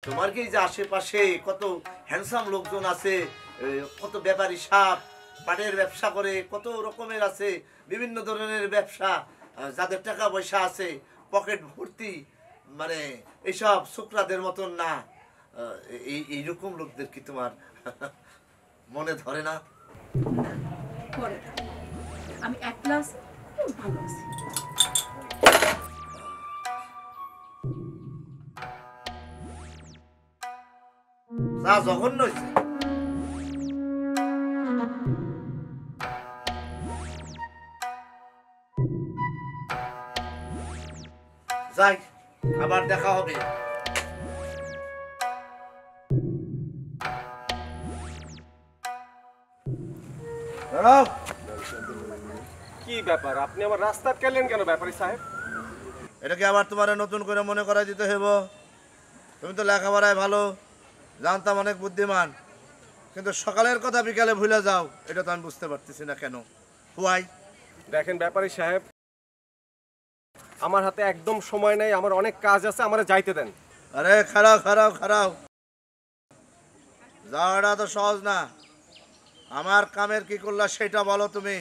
তোমার কি যে আশেপাশে কত হ্যান্ডসাম লোকজন আছে, কত ব্যাপারী সাপ পাটের ব্যবসা করে, কত রকমের আছে বিভিন্ন ধরনের ব্যবসা, যাদের টাকা পয়সা আছে পকেট ভর্তি, মানে এইসব শুক্রাদের মতন না, এইরকম লোকদের কি তোমার মনে ধরে না? আমি এক ক্লাস ভালো আছি। যা জঘন্য হয়েছে। যাই, আবার দেখা হবে। কি ব্যাপার, আপনি আমার রাস্তা আটকালেন কেন ব্যাপারী সাহেব? এটাকে আবার তোমার নতুন করে মনে করাই দিতে হইব? তুমি তো লেখাপড়ায় ভালো, জানতাম অনেক বুদ্ধিমান, কিন্তু সকালের কথা বিকালে ভুলে যাও, এটা তো আমি বুঝতে পারতেছি না কেন। হুয়াই? দেখেন ব্যাপারী সাহেব, আমার হাতে একদম সময় নাই, আমার অনেক কাজ আছে, আমারে যাইতে দেন। আরে খারাও খারাও খারাও, যাওয়াটা তো সহজ না। আমার কামের কি করলা সেটা বলো তুমি।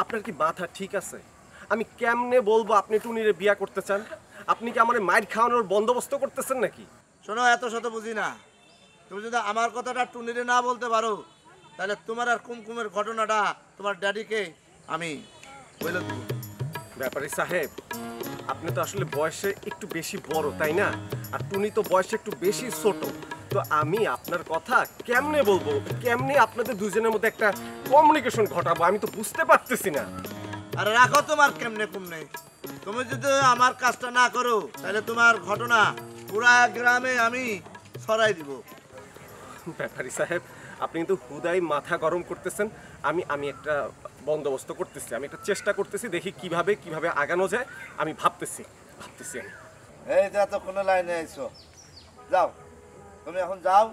আপনার কি মাথা ঠিক আছে? আমি কেমনে বলবো আপনি টুনিরে বিয়া করতে চান? আপনি কি আমার মাইর খাওয়ানোর বন্দোবস্ত করতেছেন নাকি? শোনো, এত শত বুঝি না। তুমি যদি আমার কথাটা টুনিরে না বলতে পারো, তাহলে তোমার আর কুমকুমের ঘটনাটা তোমার ড্যাডিকে আমি বলে দেব। ব্যাপারী সাহেব, আপনি তো আসলে বয়সে একটু বেশি বড়, তাই না? আর টুনি তো বয়সে একটু বেশি ছোট। তো আমি আপনার কথা কেমনে বলবো, কেমনে আপনাদের দুজনের মধ্যে একটা কমিউনিকেশন ঘটাবো, আমি তো বুঝতে পারতেছি না। আর রাখো তোমার কেমনে কুমনে। তুমি যদি আমার কাজটা না করো, তাহলে তোমার ঘটনা পুরা গ্রামে আমি ছড়াই দিব। ব্যাপারী সাহেব, আপনি কিন্তু হুদাই মাথা গরম করতেছেন। আমি একটা বন্দোবস্ত করতেছি, আমি একটা চেষ্টা করতেছি, দেখি কিভাবে কিভাবে আগানো যায়। আমি ভাবতেছি আমি। এই যে এতক্ষণে লাইনে আইছো, যাও তুমি এখন যাও,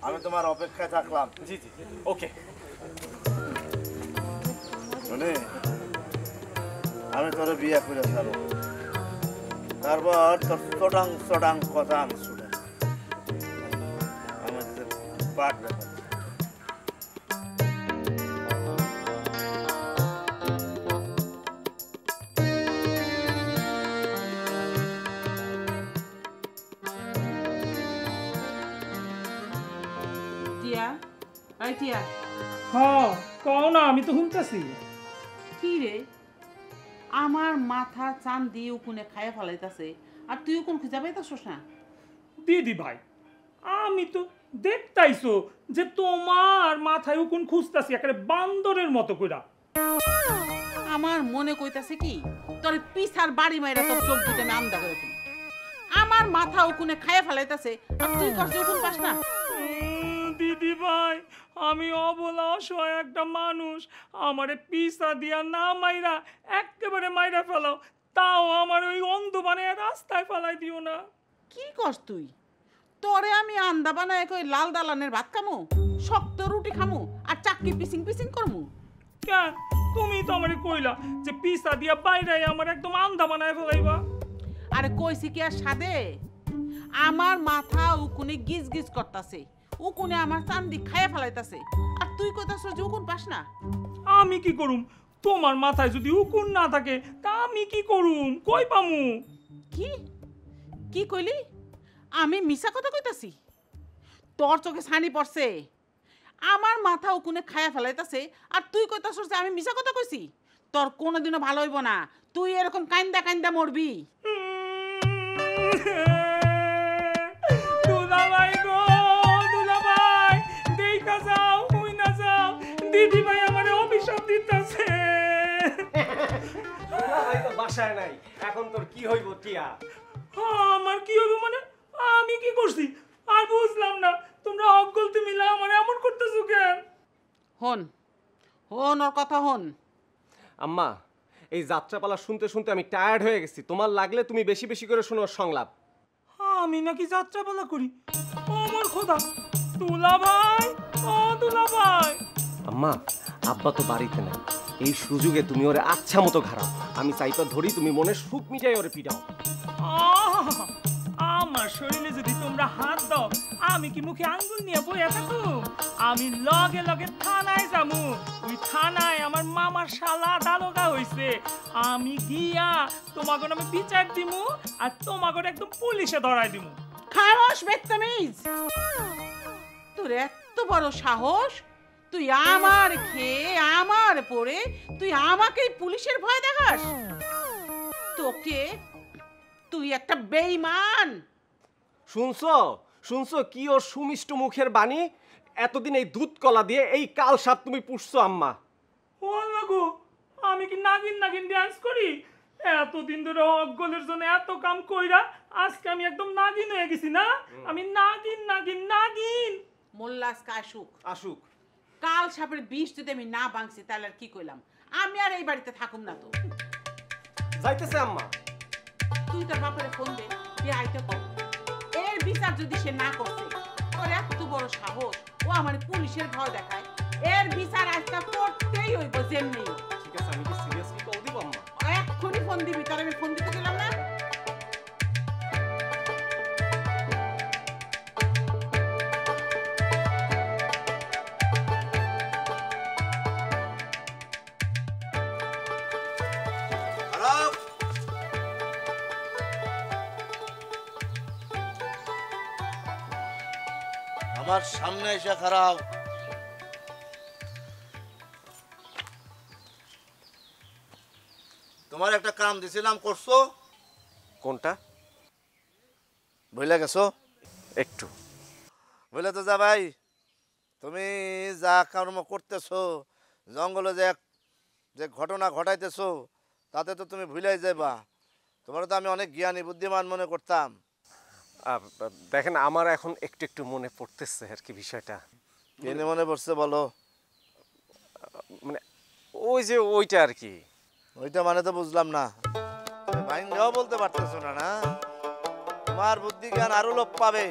আমি তোমার অপেক্ষায় থাকলাম। জি জি, ওকে। মানে আমি তোর বিয়ে করে ছাড়ো, তারপর তোর চটাং চটাং কথা আমি শুনে আমাদের পাঠ দেখা। টিয়া, এই টিয়া। হ্যাঁ কও না, আমি তো শুনতেছি। কি রে, আমার মাথা চান দিয়ে উকুনে খাইয়া ফেলাইতাছে, আর তুই উকুন খুঁজা পাইতাছস না? দিদি ভাই, আমি তো দেখতাইছো যে তোমার মাথায় উকুন খুঁজতাছি একেবারে বান্দরের মতো কইরা। আমার মনে কইতাছে কি, তোর পিছার বাড়ি মাইরা তোর চোখ দুটো আমি আন্দা করে দিই। আমার মাথা উকুনে খাইয়া ফেলাইতাছে, আর তুই কষ্ট উকুন পাস না? দিদি ভাই, আমি অবলা অসহায় একটা মানুষ, আমারে পিসা দিয়া না মাইরা একেবারে মাইরা ফেলাও, তাও আমার ওই অন্ধ বানায় রাস্তায় ফেলাই দিও না। কি করস তুই? তোরে আমি আন্দা বানায় কই লাল দালানের ভাত খামু, শক্ত রুটি খামু, আর চাক্কি পিসিং পিসিং করমু? কেন, তুমি তো আমারে কইলা যে পিসা দিয়া বাইরে আমার একদম আন্ধা বানায় ফেলাইবা। আরে কইছি কি আর সাদে? আমার মাথা উকুনে গিজ গিজ করতাছে, উকুনে আমার চান্দি খাইয়া ফেলাইতাছে, আর তুই কইতাছ যে উকুন পাস না? আমি কি করুম? তোমার মাথায় যদি উকুন না থাকে তা আমি কি করুম? কই পামু? কি কি কইলি? আমি মিছা কথা কইতাছি? তোর চোখে ছানি পড়ছে? আমার মাথা উকুনে খাইয়া ফেলাইতাছে, আর তুই কইতাছ যে আমি মিছা কথা কইছি? তোর কোনোদিনও ভালো হইব না, তুই এরকম কাইন্দা কাইন্দা মরবি। দুলাভাই গো, দুলাভাই, দেইখা যাও, হই না যাও, দিদি ভাই আমারে অভিশাপ দিতেছে। ভাই তো বাসায় নাই, এখন তোর কি হইব টিয়া? আমার কি হইব মানে? আমি কি করছি আর বুঝলাম না। তোমরা অগলতি মিলা আমার এমন করতেছো কেন? হন হন, ওর কথা হন। আম্মা, এই যাত্রাপালা শুনতে শুনতে আমি টায়ার্ড হয়ে গেছি। তোমার লাগলে তুমি বেশি বেশি করে শোনো সংলাপ। আমি নাকি যাত্রাপালা করি? আমার খোদা, দুলাভাই, ও দুলাভাই। আম্মা, আব্বা তো বাড়িতে নাই, এই সুযোগে তুমি ওরে আচ্ছা মতো ঘাড়াও। আমি চাইপা ধরি, তুমি মনে সুখ মিটাই ওরে পিটাও। আমার শরীরে যদি তোমরা তোমরা হাত দাও, আমি কি মুখে আঙ্গুল নিয়ে বইয়া থাকু? আমি লগে লগে থানায় যামু। ওই থানায় আমার মামার শালা দারোগা হইছে। আমি গিয়া তোমাকে আমি বিচার দিমু আর তোমাকে একদম পুলিশে ধরাই দিমু। খামোশ বেত্তমিজ, তোর এত বড় সাহস, তুই আমার খেয়ে আমার পরে তুই আমাকেই পুলিশের ভয় দেখাস? তোকে, তুই একটা বেঈমান। শুনছো শুনছো কি ওর সুমিষ্ট মুখের বাণী? এতদিন এই দুধ কলা দিয়ে এই কাল সাপ তুমি পুষছো আম্মা। ও আল্লাহ গো, আমি কি নাগিন নাগিন ডান্স করি? এতদিন ধরে অজ্ঞলের জন্য এত কাম কইরা আজকে আমি একদম নাগিন হয়ে গেছি না? আমি নাগিন নাগিন নাগিন। মোল্লা আজকে আসুক, আসুক। কাল সাপের বিষ যদি আমি না ভাঙছি তাহলে আর কি কইলাম? আমি আর এই বাড়িতে থাকুম না। তো যাইতেছে আম্মা। তুই তোর বাপের ফোন দে, দিয়ে আইতে কর। এর বিচার যদি সে না করছে, তোর এত বড় সাহস, ও আমার পুলিশের ভয় দেখায়, এর বিচার আজকে করতেই হইব যেমনি। ঠিক আছে, আমি কি সিরিয়াসলি কল দিব আম্মা? এক্ষুনি ফোন দিবি, তোর আমি ফোন দিতে গেলাম না। খারাপ আমার সামনে এসে খারাপ। তোমার একটা কাম দিছিলাম, করছো? কোনটা? ভুলে গেছো? একটু। ভুলে তো যা ভাই, তুমি যা কর্ম করতেছো, জঙ্গলে যে যে ঘটনা ঘটাইতেছো, তাতে তো তুমি ভুলেই যাবা। তোমার তো আমি অনেক জ্ঞানী বুদ্ধিমান মনে করতাম। দেখেন, আমার এখন একটু একটু মনে পড়তেছে আর কি বিষয়টা। কেন মনে পড়ছে বলো? মানে ওই যে ওইটা আর কি। ওইটা মানে তো বুঝলাম না। তুমি ভাইঙ্গাও বলতে পারতেছো না, না? তোমার বুদ্ধি জ্ঞান আরো লোপ পাবে।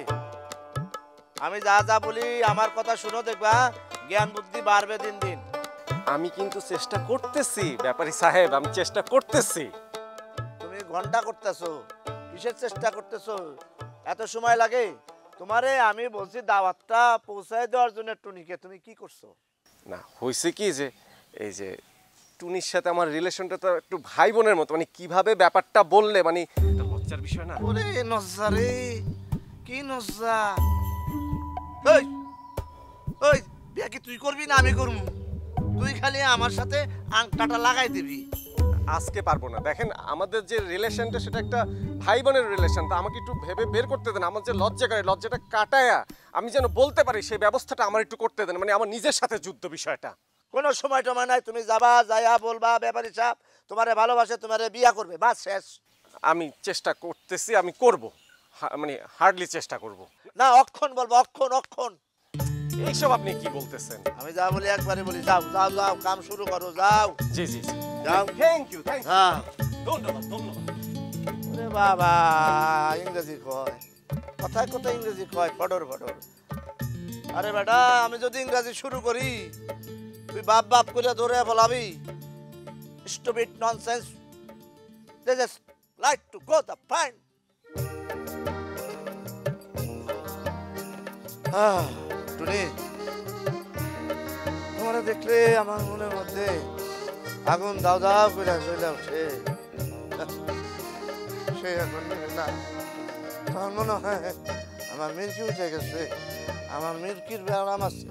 আমি যা যা বলি আমার কথা শুনো, দেখবা জ্ঞান বুদ্ধি বাড়বে দিন দিন। আমি কিন্তু চেষ্টা করতেছি ব্যাপারী সাহেব, আমি চেষ্টা করতেছি। তুমি ঘন্টা করতেছো, কিসের চেষ্টা করতেছো? এত সময় লাগে? তোমারে আমি বলছি দাওয়াতটা পৌঁছায় দেওয়ার জন্য টুনিকে, তুমি কি করছো? না, হয়েছে কি যে এই যে টুনির সাথে আমার রিলেশনটা তো একটু ভাই বোনের মতো, মানে কিভাবে ব্যাপারটা বললে মানে একটা লজ্জার বিষয় না? ওরে নজ্জা রে, কি নজ্জা! ওই ওই বিয়া কি তুই করবি না আমি করবো? তুই খালি আমার সাথে আংটাটা লাগাই দিবি। আজকে পারবো না। দেখেন, আমাদের যে রিলেশনটা সেটা একটা ভাই বোনের রিলেশন, তো আমাকে একটু ভেবে বের করতে দেন। আমার যে লজ্জা করে, লজ্জাটা কাটায়া আমি যেন বলতে পারি সেই ব্যবস্থাটা আমার একটু করতে দেন, মানে আমার নিজের সাথে যুদ্ধ বিষয়টা। কোনো সময় টময় নাই, তুমি যাবা, যাইয়া বলবা ব্যাপারী সাহেব তোমারে ভালোবাসে, তোমারে বিয়া করবে, বাস শেষ। আমি চেষ্টা করতেছি, আমি করব, মানে হার্ডলি চেষ্টা করব। না, অক্ষণ বলবো, অক্ষণ অক্ষণ। এইসব আপনি কি বলতেছেন? আমি যা বলি একবারে বলি, যাও যাও যাও, কাম শুরু করো, যাও জি জি জি, যাও। থ্যাংক ইউ, থ্যাংক ইউ, হ্যাঁ। ধন্যবাদ ধন্যবাদ। ওরে বাবা, ইংরেজি কয়, কথায় কথায় ইংরেজি কয়, ফডর ফডর। আরে বেটা, আমি যদি ইংরেজি শুরু করি তুই বাপ বাপ করে ধরে বলাবি। Stupid nonsense, they just like to go the fine. Tuni, তোমার দেখলে আমার মনের মধ্যে আগুন দাও দাও করে চলে ওঠে। সে এখন না, আমার মনে হয় আমার মির্কি উঠে গেছে, আমার মির্কির ব্যায়াম আছে।